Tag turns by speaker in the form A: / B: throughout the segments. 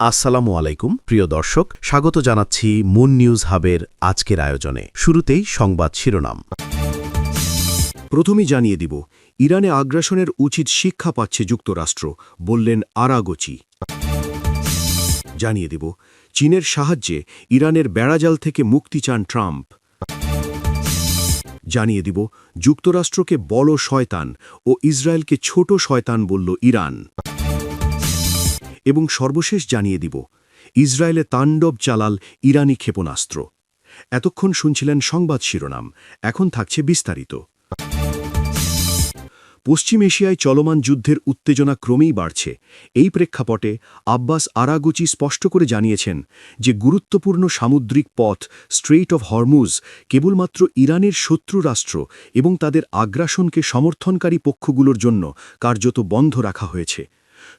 A: আসসালামু আলাইকুম প্রিয় দর্শক, স্বাগত জানাচ্ছি মুন নিউজ হাবের আজকের আয়োজনে। শুরুতেই সংবাদ শিরোনাম।
B: প্রথমেই জানিয়ে দিব, ইরানে আগ্রাসনের উচিত শিক্ষা পাচ্ছে যুক্তরাষ্ট্র, বললেন আরাগচি। জানিয়ে দিব, চীনের সাহায্যে ইরানের বেড়াজাল থেকে মুক্তি চান ট্রাম্প। জানিয়ে দিব, যুক্তরাষ্ট্রকে বড় শয়তান ও ইসরায়েলকে ছোট শয়তান বলল ইরান। এবং সর্বশেষ জানিয়ে দিব, ইসরায়েলে তাণ্ডব চালাল ইরানি ক্ষেপণাস্ত্র। এতক্ষণ শুনছিলেন সংবাদ শিরোনাম, এখন থাকছে বিস্তারিত। পশ্চিম এশিয়ায় চলমান যুদ্ধের উত্তেজনা ক্রমেই বাড়ছে। এই প্রেক্ষাপটে আব্বাস আরাগচি স্পষ্ট করে জানিয়েছেন যে গুরুত্বপূর্ণ সামুদ্রিক পথ স্ট্রেইট অফ হরমুজ কেবলমাত্র ইরানের শত্রু রাষ্ট্র এবং তাদের আগ্রাসনকে সমর্থনকারী পক্ষগুলোর জন্য কার্যত বন্ধ রাখা হয়েছে।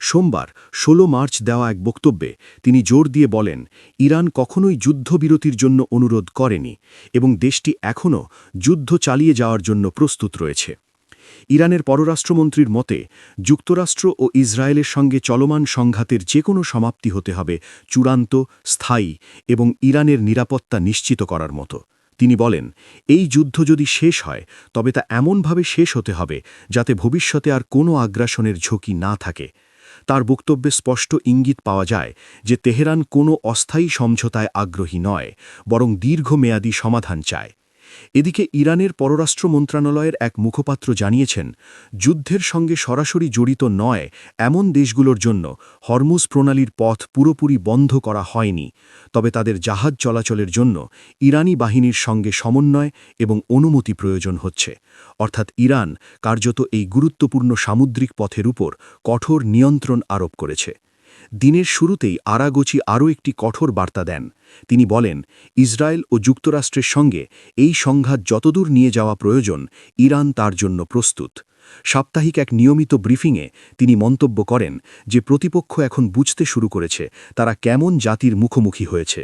B: সোমবার ১৬ মার্চ দেওয়া এক বক্তব্যে তিনি জোর দিয়ে বলেন, ইরান কখনোই যুদ্ধবিরতির জন্য অনুরোধ করেনি এবং দেশটি এখনও যুদ্ধ চালিয়ে যাওয়ার জন্য প্রস্তুত রয়েছে। ইরানের পররাষ্ট্রমন্ত্রীর মতে, যুক্তরাষ্ট্র ও ইসরায়েলের সঙ্গে চলমান সংঘাতের যে কোনো সমাপ্তি হতে হবে চূড়ান্ত, স্থায়ী এবং ইরানের নিরাপত্তা নিশ্চিত করার মতো। তিনি বলেন, এই যুদ্ধ যদি শেষ হয় তবে তা এমনভাবে শেষ হতে হবে যাতে ভবিষ্যতে আর কোনো আগ্রাসনের ঝুঁকি না থাকে। তার বক্তব্যে স্পষ্ট ইঙ্গিত পাওয়া যায় যে তেহরান কোনো অস্থায়ী সমঝোতায় আগ্রহী নয়, বরং দীর্ঘমেয়াদী সমাধান চায়। এদিকে ইরানের পররাষ্ট্র মন্ত্রণালয়ের এক মুখপাত্র জানিয়েছেন, যুদ্ধের সঙ্গে সরাসরি জড়িত নয় এমন দেশগুলোর জন্য হরমুজ প্রণালীর পথ পুরোপুরি বন্ধ করা হয়নি, তবে তাদের জাহাজ চলাচলের জন্য ইরানি বাহিনীর সঙ্গে সমন্বয় এবং অনুমতি প্রয়োজন হচ্ছে। অর্থাৎ ইরান কার্যত এই গুরুত্বপূর্ণ সামুদ্রিক পথের উপর কঠোর নিয়ন্ত্রণ আরোপ করেছে। দিনের শুরুতেই আরাগচি আরও একটি কঠোর বার্তা দেন। তিনি বলেন, ইসরায়েল ও যুক্তরাষ্ট্রের সঙ্গে এই সংঘাত যতদূর নিয়ে যাওয়া প্রয়োজন, ইরান তার জন্য প্রস্তুত। সাপ্তাহিক এক নিয়মিত ব্রিফিংয়ে তিনি মন্তব্য করেন যে প্রতিপক্ষ এখন বুঝতে শুরু করেছে তারা কেমন জাতির মুখোমুখি হয়েছে।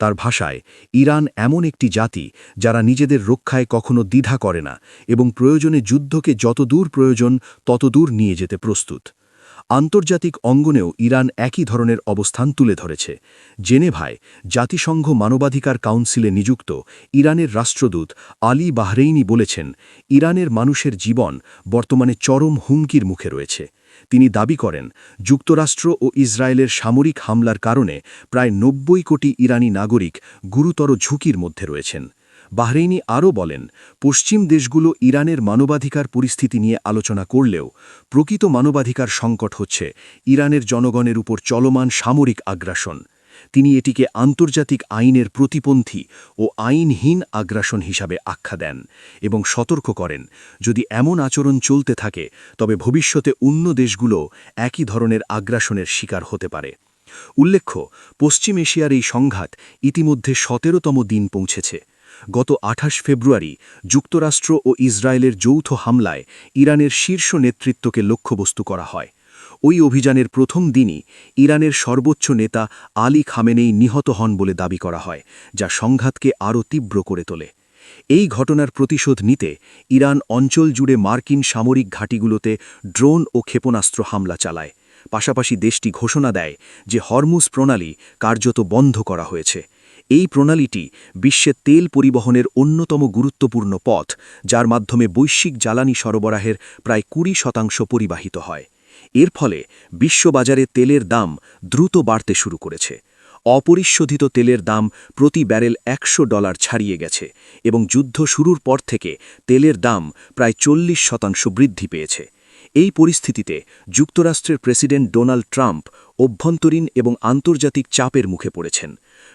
B: তার ভাষায়, ইরান এমন একটি জাতি যারা নিজেদের রক্ষায় কখনো দ্বিধা করে না এবং প্রয়োজনে যুদ্ধকে যতদূর প্রয়োজন ততদূর নিয়ে যেতে প্রস্তুত। আন্তর্জাতিক অঙ্গনেও ইরান একই ধরনের অবস্থান তুলে ধরেছে। জেনেভায় জাতিসংঘ মানবাধিকার কাউন্সিলে নিযুক্ত ইরানের রাষ্ট্রদূত আলী বাহরেইনি বলেছেন, ইরানের মানুষের জীবন বর্তমানে চরম হুমকির মুখে রয়েছে। তিনি দাবি করেন, যুক্তরাষ্ট্র ও ইসরায়েলের সামরিক হামলার কারণে প্রায় ৯০ কোটি ইরানি নাগরিক গুরুতর ঝুঁকির মধ্যে রয়েছেন। বাহরেইনি আরও বলেন, পশ্চিম দেশগুলো ইরানের মানবাধিকার পরিস্থিতি নিয়ে আলোচনা করলেও প্রকৃত মানবাধিকার সংকট হচ্ছে ইরানের জনগণের উপর চলমান সামরিক আগ্রাসন। তিনি এটিকে আন্তর্জাতিক আইনের প্রতিপন্থী ও আইনহীন আগ্রাসন হিসাবে আখ্যা দেন এবং সতর্ক করেন, যদি এমন আচরণ চলতে থাকে তবে ভবিষ্যতে অন্য দেশগুলো একই ধরনের আগ্রাসনের শিকার হতে পারে। উল্লেখ্য, পশ্চিম এশিয়ার এই সংঘাত ইতিমধ্যে ১৭তম দিন পৌঁছেছে। গত ২৮ ফেব্রুয়ারি যুক্তরাষ্ট্র ও ইসরায়েলের যৌথ হামলায় ইরানের শীর্ষ নেতৃত্বকে লক্ষ্যবস্তু করা হয়। ওই অভিযানের প্রথম দিনই ইরানের সর্বোচ্চ নেতা আলী খামেনেই নিহত হন বলে দাবি করা হয়, যা সংঘাতকে আরও তীব্র করে তোলে। এই ঘটনার প্রতিশোধ নিতে ইরান অঞ্চল জুড়ে মার্কিন সামরিক ঘাঁটিগুলোতে ড্রোন ও ক্ষেপণাস্ত্র হামলা চালায়। পাশাপাশি দেশটি ঘোষণা দেয় যে হরমুজ প্রণালী কার্যত বন্ধ করা হয়েছে। এই প্রণালীটি বিশ্বে তেল পরিবহনের অন্যতম গুরুত্বপূর্ণ পথ, যার মাধ্যমে বৈশ্বিক জ্বালানি সরবরাহের প্রায় ২০% পরিবাহিত হয়। এর ফলে বিশ্ববাজারে তেলের দাম দ্রুত বাড়তে শুরু করেছে। অপরিশোধিত তেলের দাম প্রতি ব্যারেল $১০০ ছাড়িয়ে গেছে এবং যুদ্ধ শুরুর পর থেকে তেলের দাম প্রায় ৪০% বৃদ্ধি পেয়েছে। এই পরিস্থিতিতে যুক্তরাষ্ট্রের প্রেসিডেন্ট ডোনাল্ড ট্রাম্প অভ্যন্তরীণ এবং আন্তর্জাতিক চাপের মুখে পড়েছেন।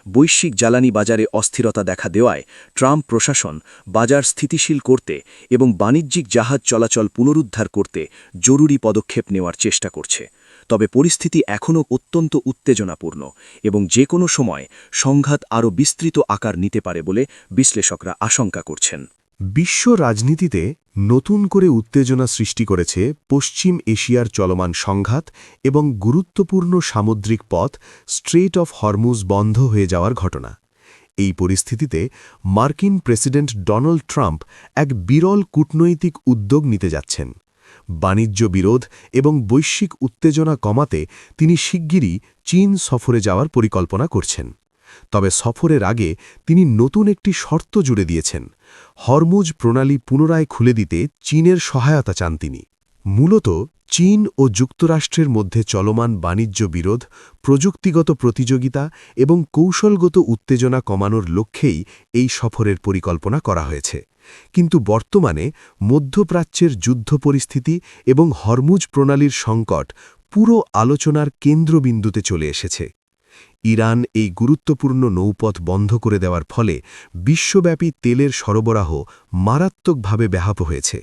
B: বৈশ্বিক জ্বালানি বাজারে অস্থিরতা দেখা দেওয়ায় ট্রাম্প প্রশাসন বাজার স্থিতিশীল করতে এবং বাণিজ্যিক জাহাজ চলাচল পুনরুদ্ধার করতে জরুরি পদক্ষেপ নেওয়ার চেষ্টা করছে। তবে পরিস্থিতি এখনও অত্যন্ত উত্তেজনাপূর্ণ এবং যে কোনো সময় সংঘাত আরও বিস্তৃত আকার নিতে পারে বলে বিশ্লেষকরা আশঙ্কা করছেন।
C: বিশ্ব রাজনীতিতে নতুন করে উত্তেজনা সৃষ্টি করেছে পশ্চিম এশিয়ার চলমান সংঘাত এবং গুরুত্বপূর্ণ সামুদ্রিক পথ স্ট্রেইট অফ হরমুজ বন্ধ হয়ে যাওয়ার ঘটনা। এই পরিস্থিতিতে মার্কিন প্রেসিডেন্ট ডোনাল্ড ট্রাম্প এক বিরল কূটনৈতিক উদ্যোগ নিতে যাচ্ছেন। বাণিজ্য বিরোধ এবং বৈশ্বিক উত্তেজনা কমাতে তিনি শিগগিরই চীন সফরে যাওয়ার পরিকল্পনা করছেন। তবে সফরের আগে তিনি নতুন একটি শর্ত জুড়ে দিয়েছেন। হরমুজ প্রণালী পুনরায় খুলে দিতে চীনের সহায়তা চান তিনি। মূলত চীন ও যুক্তরাষ্ট্রের মধ্যে চলমান বাণিজ্য বিরোধ, প্রযুক্তিগত প্রতিযোগিতা এবং কৌশলগত উত্তেজনা কমানোর লক্ষ্যেই এই সফরের পরিকল্পনা করা হয়েছে। কিন্তু বর্তমানে মধ্যপ্রাচ্যের যুদ্ধ পরিস্থিতি এবং হরমুজ প্রণালীর সংকট পুরো আলোচনার কেন্দ্রবিন্দুতে চলে এসেছে। ইরান এই গুরুত্বপূর্ণ নৌপথ বন্ধ করে দেওয়ার ফলে বিশ্বব্যাপী তেলের সরবরাহ মারাত্মকভাবে ব্যাহত হয়েছে।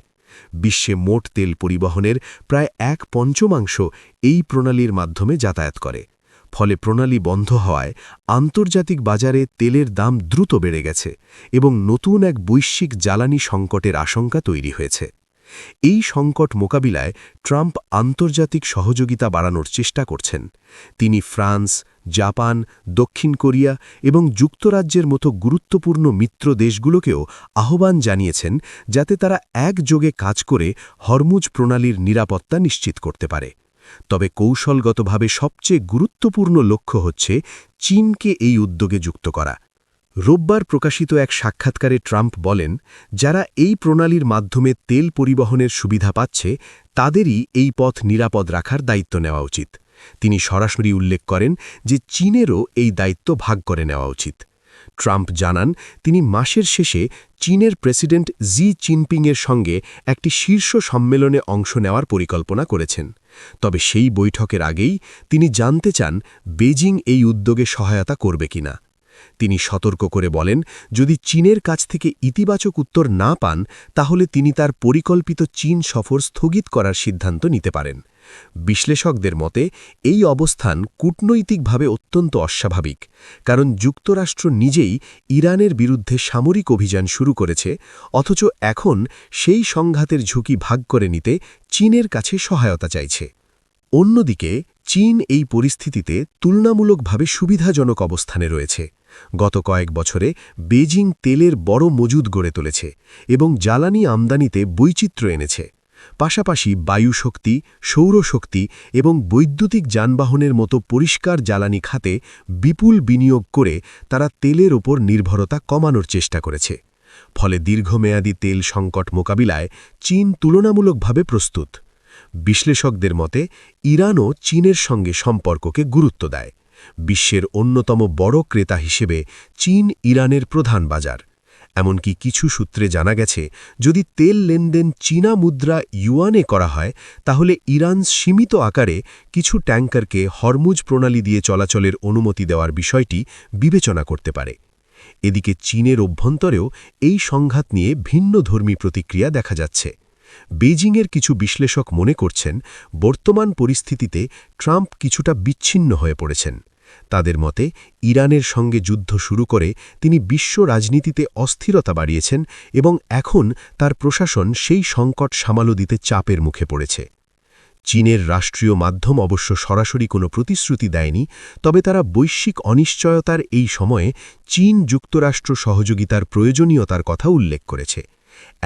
C: বিশ্বে মোট তেল পরিবহনের প্রায় 1/5 এই প্রণালীর মাধ্যমে যাতায়াত করে। ফলে প্রণালী বন্ধ হওয়ায় আন্তর্জাতিক বাজারে তেলের দাম দ্রুত বেড়ে গেছে এবং নতুন এক বৈশ্বিক জ্বালানি সংকটের আশঙ্কা তৈরি হয়েছে। এই সংকট মোকাবিলায় ট্রাম্প আন্তর্জাতিক সহযোগিতা বাড়ানোর চেষ্টা করছেন। তিনি ফ্রান্স, জাপান, দক্ষিণ কোরিয়া এবং যুক্তরাজ্যের মতো গুরুত্বপূর্ণ মিত্র দেশগুলোকেও আহ্বান জানিয়েছেন যাতে তারা একযোগে কাজ করে হরমুজ প্রণালীর নিরাপত্তা নিশ্চিত করতে পারে। তবে কৌশলগতভাবে সবচেয়ে গুরুত্বপূর্ণ লক্ষ্য হচ্ছে চীনকে এই উদ্যোগে যুক্ত করা। রোববার প্রকাশিত এক সাক্ষাৎকারে ট্রাম্প বলেন, যারা এই প্রণালীর মাধ্যমে তেল পরিবহনের সুবিধা পাচ্ছে তাদেরই এই পথ নিরাপদ রাখার দায়িত্ব নেওয়া উচিত। তিনি সরাসরি উল্লেখ করেন যে চীনেরও এই দায়িত্ব ভাগ করে নেওয়া উচিত। ট্রাম্প জানান তিনি মাসের শেষে চীনের প্রেসিডেন্ট জি জিনপিংয়ের সঙ্গে একটি শীর্ষ সম্মেলনে অংশ নেওয়ার পরিকল্পনা করেছেন। তবে সেই বৈঠকের আগেই তিনি জানতে চান বেজিং এই উদ্যোগে সহায়তা করবে কিনা। তিনি সতর্ক করে বলেন, যদি চীনের কাছ থেকে ইতিবাচক উত্তর না পান তাহলে তিনি তার পরিকল্পিত চীন সফর স্থগিত করার সিদ্ধান্ত নিতে পারেন। বিশ্লেষকদের মতে এই অবস্থান কূটনৈতিকভাবে অত্যন্ত অস্বাভাবিক, কারণ যুক্তরাষ্ট্র নিজেই ইরানের বিরুদ্ধে সামরিক অভিযান শুরু করেছে, অথচ এখন সেই সংঘাতের ঝুঁকি ভাগ করে নিতে চীনের কাছে সহায়তা চাইছে। অন্যদিকে চীন এই পরিস্থিতিতে তুলনামূলকভাবে সুবিধাজনক অবস্থানে রয়েছে। গত কয়েক বছরে বেজিং তেলের বড় মজুদ গড়ে তুলেছে এবং জ্বালানি আমদানিতে বৈচিত্র্য এনেছে। পাশাপাশি বায়ুশক্তি, সৌরশক্তি এবং বৈদ্যুতিক যানবাহনের মতো পরিষ্কার জ্বালানি খাতে বিপুল বিনিয়োগ করে তারা তেলের ওপর নির্ভরতা কমানোর চেষ্টা করেছে। ফলে দীর্ঘমেয়াদী তেল সংকট মোকাবিলায় চীন তুলনামূলকভাবে প্রস্তুত। বিশ্লেষকদের মতে ইরানও চীনের সঙ্গে সম্পর্ককে গুরুত্ব দেয়। বিশ্বের অন্যতম বড় ক্রেতা হিসেবে চীন ইরানের প্রধান বাজার। এমনকি কিছু সূত্রে জানা গেছে, যদি তেল লেনদেন চীনা মুদ্রা ইউয়ানে করা হয় তাহলে ইরান সীমিত আকারে কিছু ট্যাঙ্কারকে হরমুজ প্রণালী দিয়ে চলাচলের অনুমতি দেওয়ার বিষয়টি বিবেচনা করতে পারে। এদিকে চীনের অভ্যন্তরেও এই সংঘাত নিয়ে ভিন্নধর্মী প্রতিক্রিয়া দেখা যাচ্ছে। বেজিংয়ের কিছু বিশ্লেষক মনে করছেন, বর্তমান পরিস্থিতিতে ট্রাম্প কিছুটা বিচ্ছিন্ন হয়ে পড়েছেন। তাদের মতে ইরানের সঙ্গে যুদ্ধ শুরু করে তিনি বিশ্ব রাজনীতিতে অস্থিরতা বাড়িয়েছেন এবং এখন তার প্রশাসন সেই সংকট সামাল দিতে চাপের মুখে পড়েছে। চীনের রাষ্ট্রীয় মাধ্যম অবশ্য সরাসরি কোনো প্রতিশ্রুতি দেয়নি, তবে তারা বৈশ্বিক অনিশ্চয়তার এই সময়ে চীন যুক্তরাষ্ট্র সহযোগিতার প্রয়োজনীয়তার কথা উল্লেখ করেছে।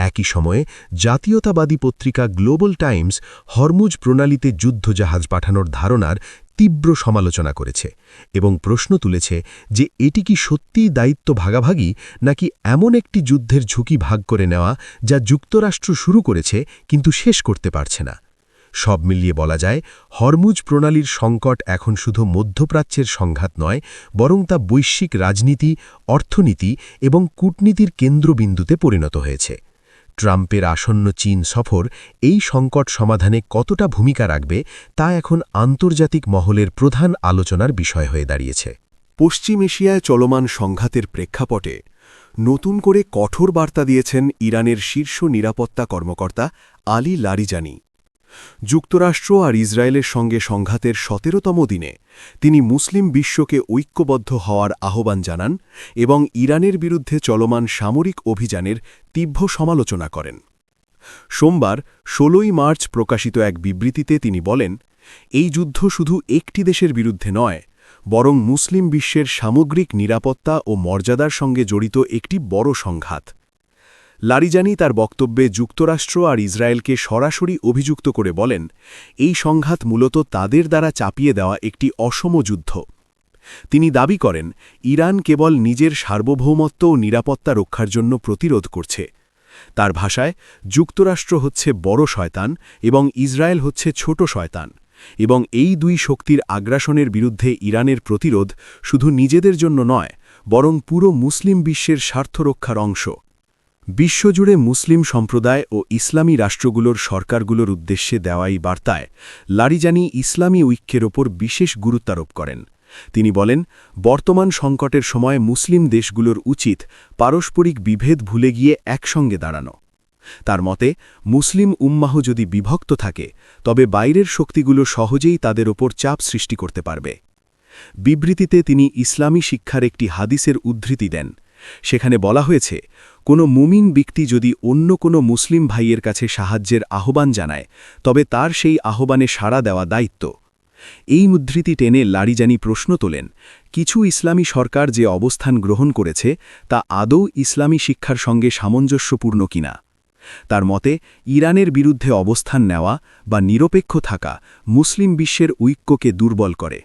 C: একই সময়ে জাতীয়তাবাদী পত্রিকা গ্লোবাল টাইমস হরমুজ প্রণালীতে যুদ্ধজাহাজ পাঠানোর ধারণার তীব্র সমালোচনা করেছে এবং প্রশ্ন তুলেছে যে এটি কি সত্যিই দায়িত্ব ভাগাভাগি, নাকি এমন একটি যুদ্ধের ঝুঁকি ভাগ করে নেওয়া যা যুক্তরাষ্ট্র শুরু করেছে কিন্তু শেষ করতে পারছে না। সব মিলিয়ে বলা যায়, হরমুজ প্রণালীর সংকট এখন শুধু মধ্যপ্রাচ্যের সংঘাত নয়, বরং তা বৈশ্বিক রাজনীতি, অর্থনীতি এবং কূটনীতির কেন্দ্রবিন্দুতে পরিণত হয়েছে। ট্রাম্পের আসন্ন চীন সফর এই সংকট সমাধানে কতটা ভূমিকা রাখবে তা এখন আন্তর্জাতিক মহলের প্রধান আলোচনার বিষয় হয়ে দাঁড়িয়েছে।
B: পশ্চিম এশিয়ায় চলমান সংঘাতের প্রেক্ষাপটে নতুন করে কঠোর বার্তা দিয়েছেন ইরানের শীর্ষ নিরাপত্তা কর্মকর্তা আলী লারিজানি। যুক্তরাষ্ট্র আর ইসরায়েলের সঙ্গে সংঘাতের ১৭তম দিনে তিনি মুসলিম বিশ্বকে ঐক্যবদ্ধ হওয়ার আহ্বান জানান এবং ইরানের বিরুদ্ধে চলমান সামরিক অভিযানের তীব্র সমালোচনা করেন। সোমবার ১৬ই মার্চ প্রকাশিত এক বিবৃতিতে তিনি বলেন, এই যুদ্ধ শুধু একটি দেশের বিরুদ্ধে নয়, বরং মুসলিম বিশ্বের সামগ্রিক নিরাপত্তা ও মর্যাদার সঙ্গে জড়িত একটি বড় সংঘাত। লারিজানি তার বক্তব্যে যুক্তরাষ্ট্র আর ইসরায়েলকে সরাসরি অভিযুক্ত করে বলেন, এই সংঘাত মূলত তাদের দ্বারা চাপিয়ে দেওয়া একটি অসম যুদ্ধ। তিনি দাবি করেন, ইরান কেবল নিজের সার্বভৌমত্ব ও নিরাপত্তা রক্ষার জন্য প্রতিরোধ করছে। তার ভাষায়, যুক্তরাষ্ট্র হচ্ছে বড় শয়তান এবং ইসরায়েল হচ্ছে ছোট শয়তান, এবং এই দুই শক্তির আগ্রাসনের বিরুদ্ধে ইরানের প্রতিরোধ শুধু নিজেদের জন্য নয়, বরং পুরো মুসলিম বিশ্বের স্বার্থ রক্ষার অংশ। বিশ্বজুড়ে মুসলিম সম্প্রদায় ও ইসলামী রাষ্ট্রগুলোর সরকারগুলোর উদ্দেশ্যে দেওয়া এই বার্তায় লারিজানি ইসলামী ঐক্যের ওপর বিশেষ গুরুত্বারোপ করেন। তিনি বলেন, বর্তমান সংকটের সময় মুসলিম দেশগুলোর উচিত পারস্পরিক বিভেদ ভুলে গিয়ে একসঙ্গে দাঁড়ানো। তার মতে, মুসলিম উম্মাহ যদি বিভক্ত থাকে, তবে বাইরের শক্তিগুলো সহজেই তাদের ওপর চাপ সৃষ্টি করতে পারবে। বিবৃতিতে তিনি ইসলামী শিক্ষার একটি হাদিসের উদ্ধৃতি দেন। সেখানে বলা হয়েছে, কোনো মুমিন ব্যক্তি যদি অন্য কোনো মুসলিম ভাইয়ের কাছে সাহায্যের আহ্বান জানায়, তবে তার সেই আহ্বানে সাড়া দেওয়া দায়িত্ব। এই উদ্ধৃতি টেনে লারিজানি প্রশ্ন তোলেন, কিছু ইসলামী সরকার যে অবস্থান গ্রহণ করেছে তা আদৌ ইসলামী শিক্ষার সঙ্গে সামঞ্জস্যপূর্ণ কিনা। তার মতে, ইরানের বিরুদ্ধে অবস্থান নেওয়া বা নিরপেক্ষ থাকা মুসলিম বিশ্বের ঐক্যকে দুর্বল করে।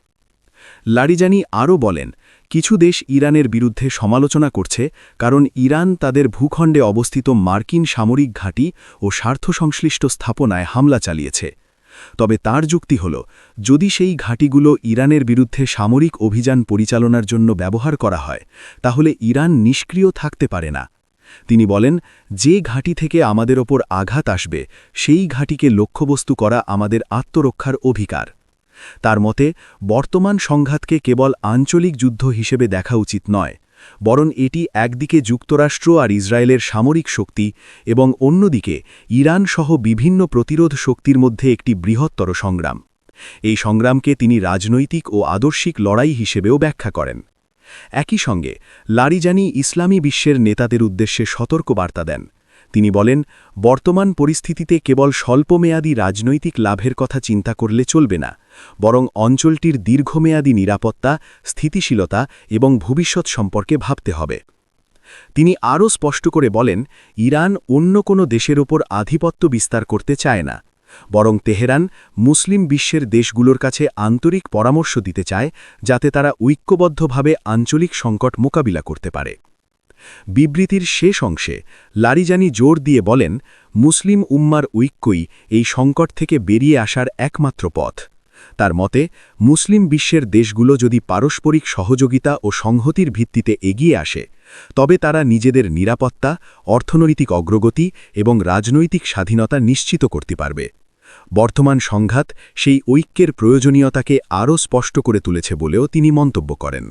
B: লারিজানি আরও বলেন, কিছু দেশ ইরানের বিরুদ্ধে সমালোচনা করছে কারণ ইরান তাদের ভূখণ্ডে অবস্থিত মার্কিন সামরিক ঘাঁটি ও স্বার্থসংশ্লিষ্ট স্থাপনায় হামলা চালিয়েছে। তবে তার যুক্তি হল, যদি সেই ঘাঁটিগুলো ইরানের বিরুদ্ধে সামরিক অভিযান পরিচালনার জন্য ব্যবহার করা হয়, তাহলে ইরান নিষ্ক্রিয় থাকতে পারে না। তিনি বলেন, যে ঘাঁটি থেকে আমাদের ওপর আঘাত আসবে, সেই ঘাঁটিকে লক্ষ্যবস্তু করা আমাদের আত্মরক্ষার অধিকার। তার মতে, বর্তমান সংঘাতকে কেবল আঞ্চলিক যুদ্ধ হিসেবে দেখা উচিত নয়, বরং এটি একদিকে যুক্তরাষ্ট্র আর ইসরায়েলের সামরিক শক্তি এবং অন্যদিকে ইরান সহ বিভিন্ন প্রতিরোধ শক্তির মধ্যে একটি বৃহত্তর সংগ্রাম। এই সংগ্রামকে তিনি রাজনৈতিক ও আদর্শিক লড়াই হিসেবেও ব্যাখ্যা করেন। একই সঙ্গে লারিজানি ইসলামী বিশ্বের নেতাদের উদ্দেশ্যে সতর্কবার্তা দেন। তিনি বলেন, বর্তমান পরিস্থিতিতে কেবল স্বল্পমেয়াদী রাজনৈতিক লাভের কথা চিন্তা করলে চলবে না, বরং অঞ্চলটির দীর্ঘমেয়াদী নিরাপত্তা, স্থিতিশীলতা এবং ভবিষ্যৎ সম্পর্কে ভাবতে হবে। তিনি আরও স্পষ্ট করে বলেন, ইরান অন্য কোনো দেশের ওপর আধিপত্য বিস্তার করতে চায় না, বরং তেহরান মুসলিম বিশ্বের দেশগুলোর কাছে আন্তরিক পরামর্শ দিতে চায়, যাতে তারা ঐক্যবদ্ধভাবে আঞ্চলিক সংকট মোকাবিলা করতে পারে। বিবৃতির শেষ অংশে লারিজানি জোর দিয়ে বলেন, মুসলিম উম্মার ঐক্যই এই সংকট থেকে বেরিয়ে আসার একমাত্র পথ। তার মতে, মুসলিম বিশ্বের দেশগুলো যদি পারস্পরিক সহযোগিতা ও সংহতির ভিত্তিতে এগিয়ে আসে, তবে তারা নিজেদের নিরাপত্তা, অর্থনৈতিক অগ্রগতি এবং রাজনৈতিক স্বাধীনতা নিশ্চিত করতে পারবে। বর্তমান সংঘাত সেই ঐক্যের প্রয়োজনীয়তাকে আরও স্পষ্ট করে তুলেছে বলেও তিনি মন্তব্য করেন।